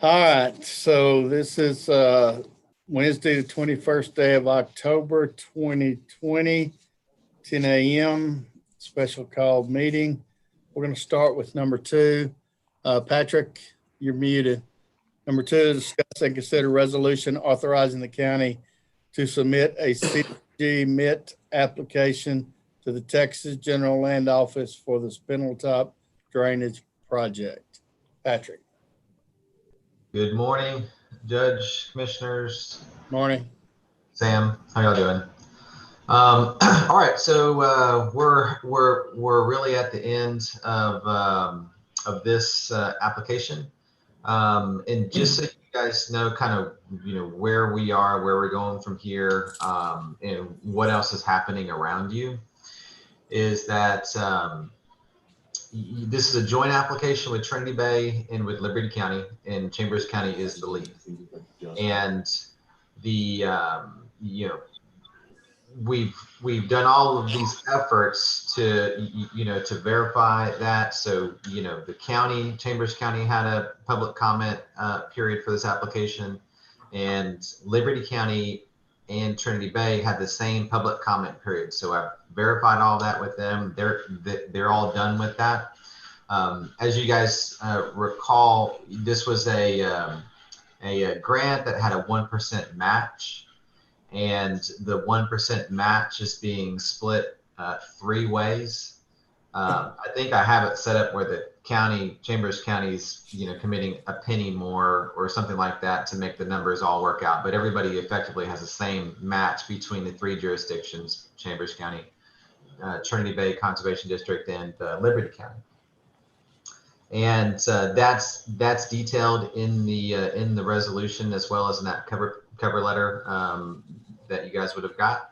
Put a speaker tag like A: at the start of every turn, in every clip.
A: All right, so this is Wednesday, the 21st day of October, 2020, 10 a.m., special call meeting. We're going to start with number two. Patrick, you're muted. Number two, discuss and consider resolution authorizing the county to submit a CG MIT application to the Texas General Land Office for the Spindletop Drainage Project. Patrick.
B: Good morning, Judge, Commissioners.
A: Morning.
B: Sam, how y'all doing? All right, so we're really at the end of this application, and just so you guys know, kind of where we are, where we're going from here, and what else is happening around you, is that this is a joint application with Trinity Bay and with Liberty County, and Chambers County is the lead. And the we've done all of these efforts to to verify that. So the county, Chambers County, had a public comment period for this application, and Liberty County and Trinity Bay had the same public comment period. So I've verified all that with them. They're all done with that. As you guys recall, this was a grant that had a 1% match, and the 1% match is being split 3 ways. I think I have it set up where the county, Chambers County's, committing a penny more or something like that to make the numbers all work out. But everybody effectively has the same match between the 3 jurisdictions: Chambers County, Trinity Bay Conservation District, and Liberty County. And that's detailed in the resolution, as well as in that cover letter that you guys would have got.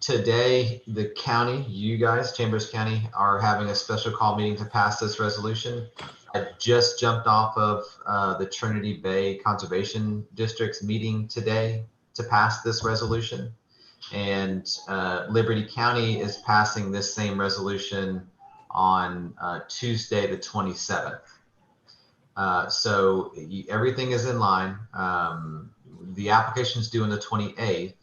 B: Today, the county, you guys, Chambers County, are having a special call meeting to pass this resolution. I just jumped off of the Trinity Bay Conservation District's meeting today to pass this resolution. And Liberty County is passing this same resolution on Tuesday, the 27th. So everything is in line. The application is due on the 28th.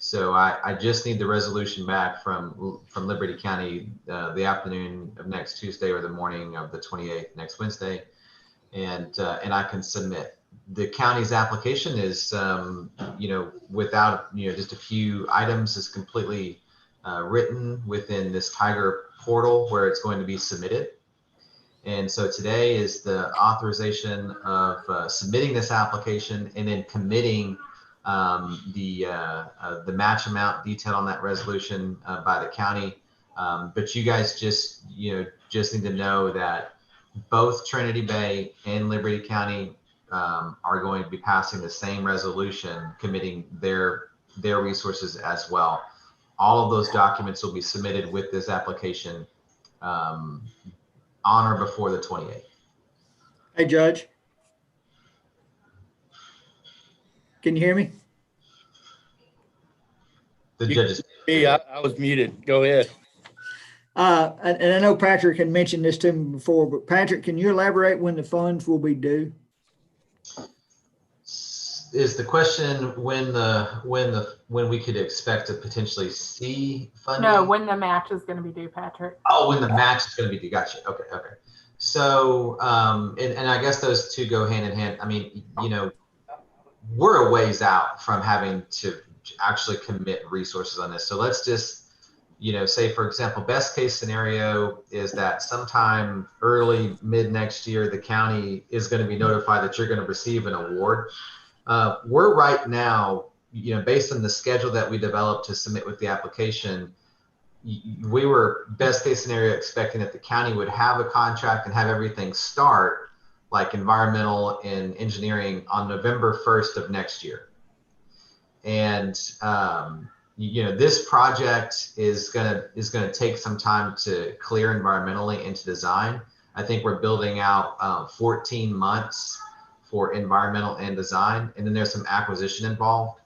B: So I just need the resolution back from Liberty County the afternoon of next Tuesday or the morning of the 28th, next Wednesday, and I can submit. The county's application is, without just a few items, is completely written within this Tiger portal where it's going to be submitted. And so today is the authorization of submitting this application and then committing the match amount detailed on that resolution by the county. But you guys just need to know that both Trinity Bay and Liberty County are going to be passing the same resolution, committing their resources as well. All of those documents will be submitted with this application on or before the 28th.
C: Hey, Judge. Can you hear me?
B: The judges.
A: I was muted. Go ahead.
C: And I know Patrick had mentioned this to me before, but Patrick, can you elaborate when the funds will be due?
B: Is the question when we could expect to potentially see funding?
D: No, when the match is going to be due, Patrick.
B: Oh, when the match is going to be due. Gotcha. Okay. So, and I guess those two go hand in hand. I mean, we're a ways out from having to actually commit resources on this. So let's just, say, for example, best case scenario is that sometime early, mid next year, the county is going to be notified that you're going to receive an award. We're right now, based on the schedule that we developed to submit with the application, we were best case scenario expecting that the county would have a contract and have everything start, like environmental and engineering, on November 1st of next year. And this project is gonna take some time to clear environmentally and to design. I think we're building out 14 months for environmental and design, and then there's some acquisition involved.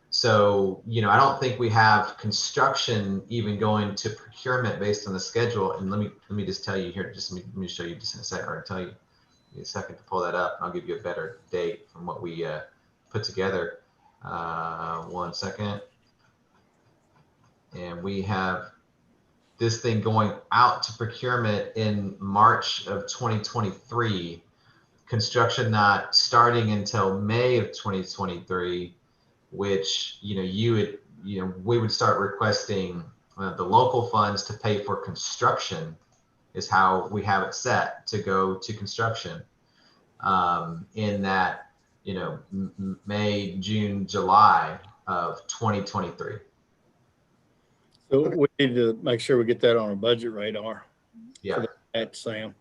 B: So, I don't think we have construction even going to procurement based on the schedule. And let me just tell you here, let me show you just in a second, or tell you me a second to pull that up, and I'll give you a better date from what we put together. 1 second. And we have this thing going out to procurement in March of 2023. Construction not starting until May of 2023, which we would start requesting the local funds to pay for construction is how we have it set to go to construction in that May, June, July of 2023.
A: So we need to make sure we get that on our budget radar.
B: Yeah.
A: At Sam.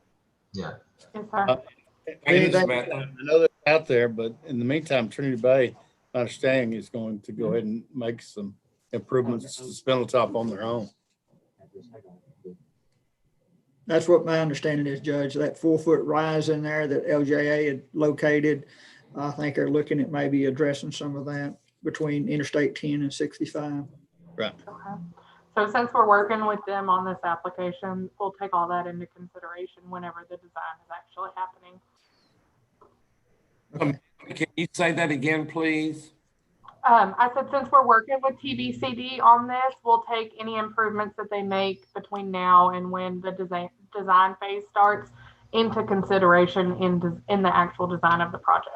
B: Yeah.
D: Yes, sir.
C: Thank you,
A: I
C: Samantha.
A: know that's out there, but in the meantime, Trinity Bay, my understanding is going to go ahead and make some improvements to Spindletop on their own.
C: That's what my understanding is, Judge, that 4-foot rise in there that LJA had located. I think they're looking at maybe addressing some of that between Interstate 10 and 65.
A: Right.
D: Okay. So since we're working with them on this application, we'll take all that into consideration whenever the design is actually happening.
E: Can you say that again, please?
D: I said, since we're working with TBCD on this, we'll take any improvements that they make between now and when the design phase starts into consideration in the actual design of the project.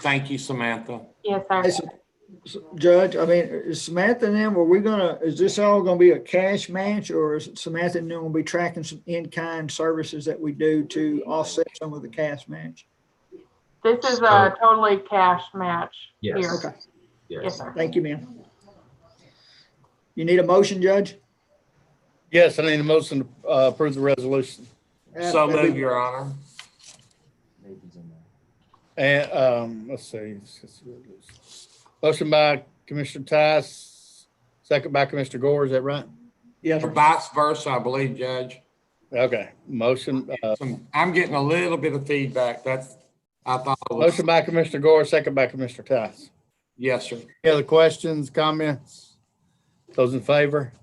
E: Thank you, Samantha.
D: Yes, sir.
C: Hey, Judge, I mean, is Samantha and them, is this all gonna be a cash match, or is Samantha and them gonna be tracking some in-kind services that we do to offset some of the cash match?
D: This is a totally cash match
B: Yes.
D: here.
C: Okay,
D: Yes, sir.
C: thank you, ma'am. You need a motion, Judge?
A: Yes, I need a motion to approve the resolution.
E: So move, Your Honor.
A: And let's see. Motion by Commissioner Tice, second by Commissioner Gore. Is that right?
C: Yes,
E: Or vice versa, I believe, Judge.
A: Okay. Motion.
E: I'm getting a little bit of feedback. I thought it was,
A: Motion by Commissioner Gore, second by Commissioner Tice.
E: yes, sir.
A: Any other questions, comments? Those in favor?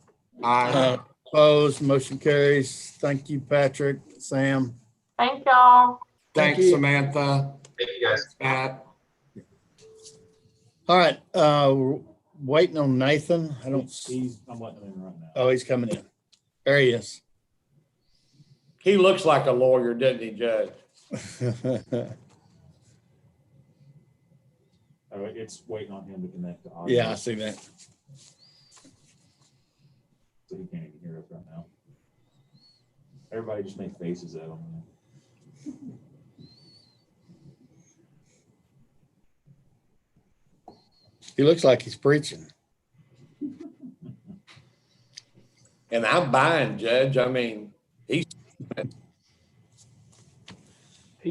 E: Aye.
A: Opposed, motion carries. Thank you, Patrick, Sam.
D: Thank y'all.
C: Thank
E: Thanks,
C: you.
E: Samantha.
B: Thank you, guys.
E: Pat.
A: All right, we're waiting on Nathan. I'm waiting on him right now. Oh, he's coming in. There he is.
E: He looks like a lawyer, doesn't he, Judge?
F: Oh, it's waiting on him to connect to audio.
A: Yeah, I see that.
F: So he can't even hear us right now. Everybody just make faces at him.
A: He looks like he's preaching.
E: And I'm buying, Judge. I mean,
G: He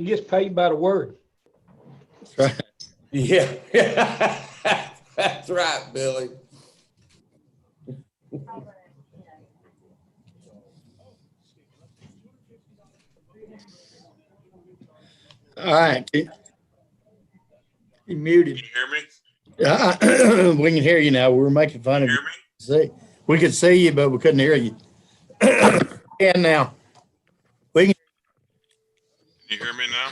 G: gets paid by the word.
A: That's right.
E: yeah. That's right, Billy.
A: All right.
C: you muted.
H: Can you hear me?
A: We can hear you now. We were making fun of
H: Hear
A: you.
H: me?
A: See, we could see you, but we couldn't hear you. And now
H: Can you hear me now?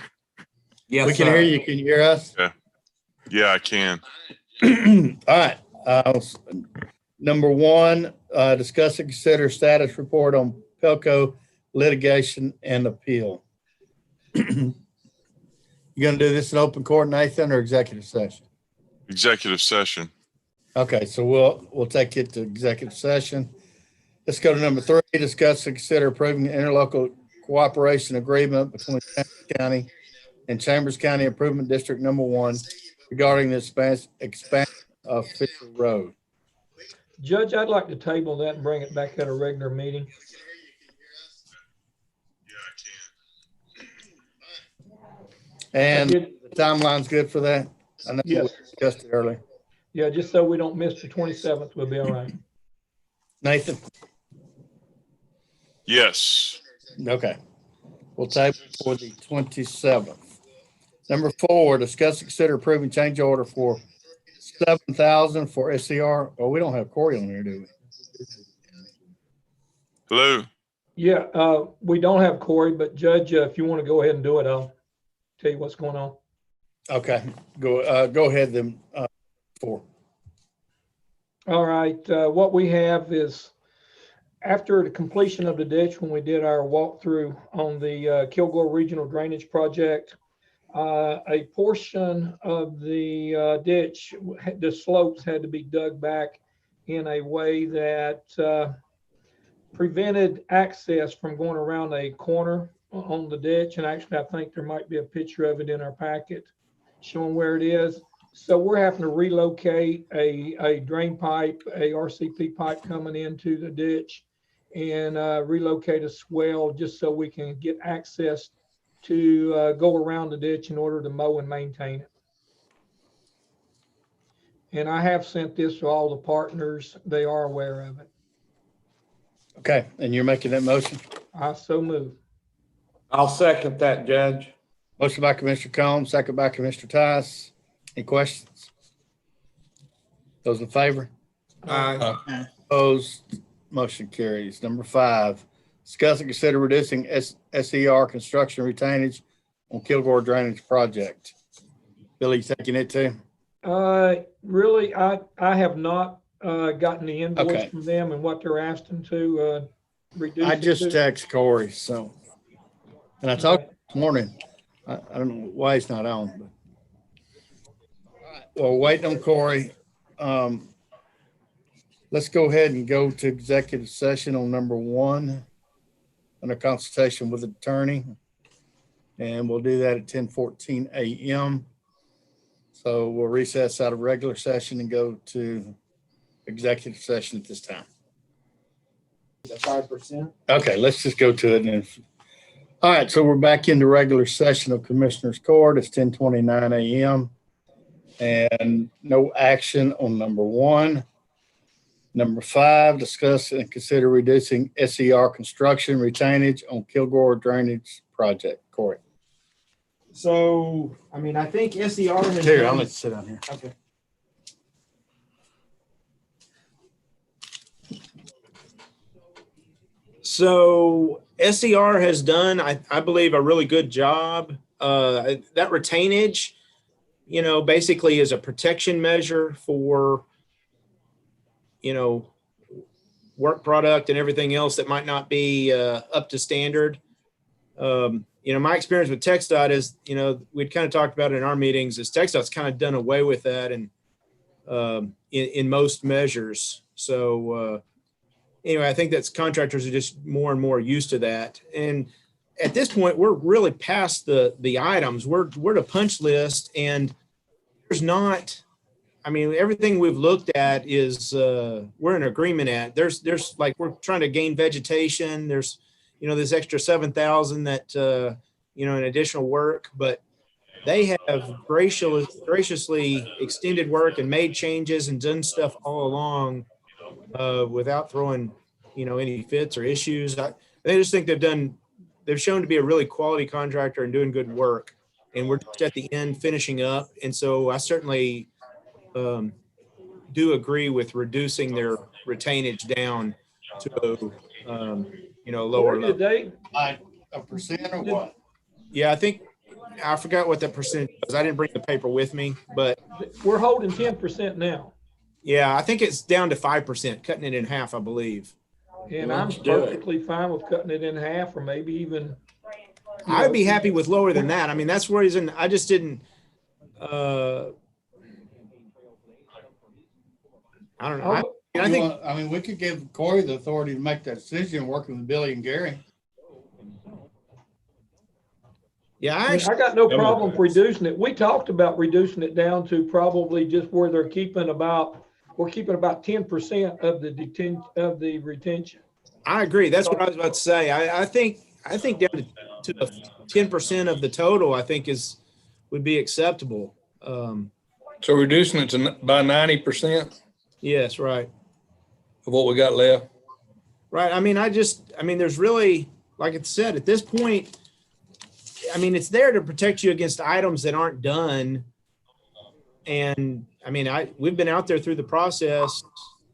E: Yes,
A: we can
E: sir.
A: hear you. Can you hear us?
H: Yeah, I can.
A: All right. Number one, discuss and consider status report on Pelco litigation and appeal. You gonna do this in open court, Nathan, or executive session?
H: Executive session.
A: Okay, so we'll take it to executive session. Let's go to number three, discuss and consider approving the interlocal cooperation agreement between Chambers County and Chambers County Improvement District Number 1 regarding the expansion of Fisher Road.
G: Judge, I'd like to table that and bring it back at a regular meeting.
H: Yeah, I can.
A: And
G: I did-
A: the timeline's good for that? I know we
G: Yes.
A: discussed it earlier.
G: Yeah, just so we don't miss the 27th, we'll be all right.
A: Nathan?
H: Yes.
A: Okay. We'll table for the 27th. Number four, discuss and consider approving change order for 7,000 for SCR. Oh, we don't have Corey on here, do we?
H: Hello.
G: Yeah, we don't have Corey, but Judge, if you want to go ahead and do it, tell you what's going on.
A: Okay, go ahead then, four.
G: All right, what we have is after the completion of the ditch, when we did our walkthrough on the Kilgore Regional Drainage Project, a portion of the ditch, the slopes had to be dug back in a way that prevented access from going around a corner on the ditch. And actually, I think there might be a picture of it in our packet showing where it is. So we're having to relocate a drain pipe, a RCP pipe coming into the ditch, and relocate a swell just so we can get access to go around the ditch in order to mow and maintain it. And I have sent this to all the partners. They are aware of it.
A: Okay, and you're making that motion?
G: I so move.
E: I'll second that, Judge.
A: Motion by Commissioner Combs, second by Commissioner Tice. Any questions? Those in favor?
E: Aye.
A: Opposed? Motion carries. Number 5, discuss and consider reducing SER construction retainage on Kilgore Drainage Project. Billy, you taking it too?
G: Really, I have not gotten the invoice
A: Okay.
G: from them and what they're asking to reduce.
A: I
G: it
A: just
G: to.
A: text Corey, so. And I talked this morning. I don't know why he's not on, but. Well, waiting on Corey. Let's go ahead and go to executive session on number 1 under consultation with attorney. And we'll do that at 10:14 a.m. So we'll recess out of regular session and go to executive session at this time.
E: 5%.
A: Okay, let's just go to it. And all right, so we're back into regular session of Commissioners Court. It's 10:29 a.m. and no action on number 1. Number 5, discuss and consider reducing SER construction retainage on Kilgore Drainage Project. Corey.
I: So, I mean, I think SER has.
A: Here, I'll let you sit down here.
I: Okay. So SER has done, I believe, a really good job. That retainage, basically is a protection measure for, work product and everything else that might not be up to standard. My experience with TxDOT is, we'd kind of talked about it in our meetings, is TxDOT's kind of done away with that and in most measures. So anyway, I think that's contractors are just more and more used to that. And at this point, we're really past the items. We're to punch list, and there's not. I mean, everything we've looked at is we're in agreement at. There's like we're trying to gain vegetation. There's this extra 7,000 that an additional work, but they have graciously extended work and made changes and done stuff all along without throwing any fits or issues. I just think they've shown to be a really quality contractor and doing good work. And we're just at the end finishing up, and so I certainly do agree with reducing their retainage down to lower
G: Corey,
I: level.
G: did they,
A: A percent or what?
I: Yeah, I forgot what that percentage was. I didn't bring the paper with me, but
G: we're holding 10% now.
I: yeah, I think it's down to 5%, cutting it in half, I believe.
G: And I'm
E: Let's do it.
G: perfectly fine with cutting it in half or maybe even.
I: I'd be happy with lower than that. I mean, that's where I just didn't, I don't know. I think,
A: I mean, we could give Corey the authority to make that decision, working with Billy and Gary.
I: yeah,
G: I got no problem reducing it. We talked about reducing it down to probably just where we're keeping about 10% of the retention.
I: I agree. That's what I was about to say. I think down to 10% of the total, I think would be acceptable.
J: So reducing it by 90%
I: Yes, right.
J: of what we got left.
I: Right. I mean, there's really, like it said, at this point, I mean, it's there to protect you against items that aren't done. And I mean, we've been out there through the process.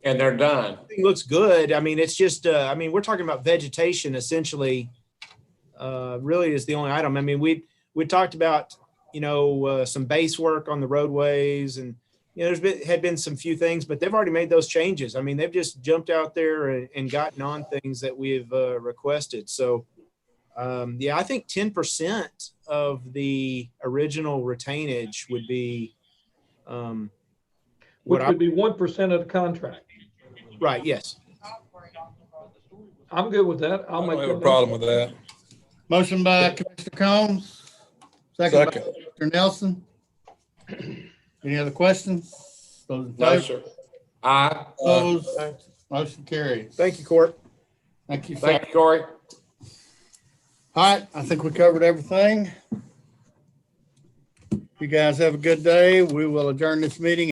E: And they're done.
I: Everything looks good. I mean, it's just, we're talking about vegetation essentially, really is the only item. I mean, we talked about, some base work on the roadways and, had been some few things, but they've already made those changes. I mean, they've just jumped out there and gotten on things that we've requested. So, I think 10% of the original retainage would be,
G: Which would be 1% of the contract.
I: right. Yes.
G: I'm good with that. I'll
J: I
G: make
J: don't
G: that
J: have a problem
G: motion.
J: with that.
A: Motion by Commissioner Combs, second by
J: Second.
A: Mr. Nelson. Any other questions? Those in
J: No,
A: favor?
J: sir. Aye.
A: Opposed? Motion carries.
I: Thank you, Court.
A: Thank you, sir.
E: Thank you, Corey.
A: All right, I think we covered everything. You guys have a good day. We will adjourn this meeting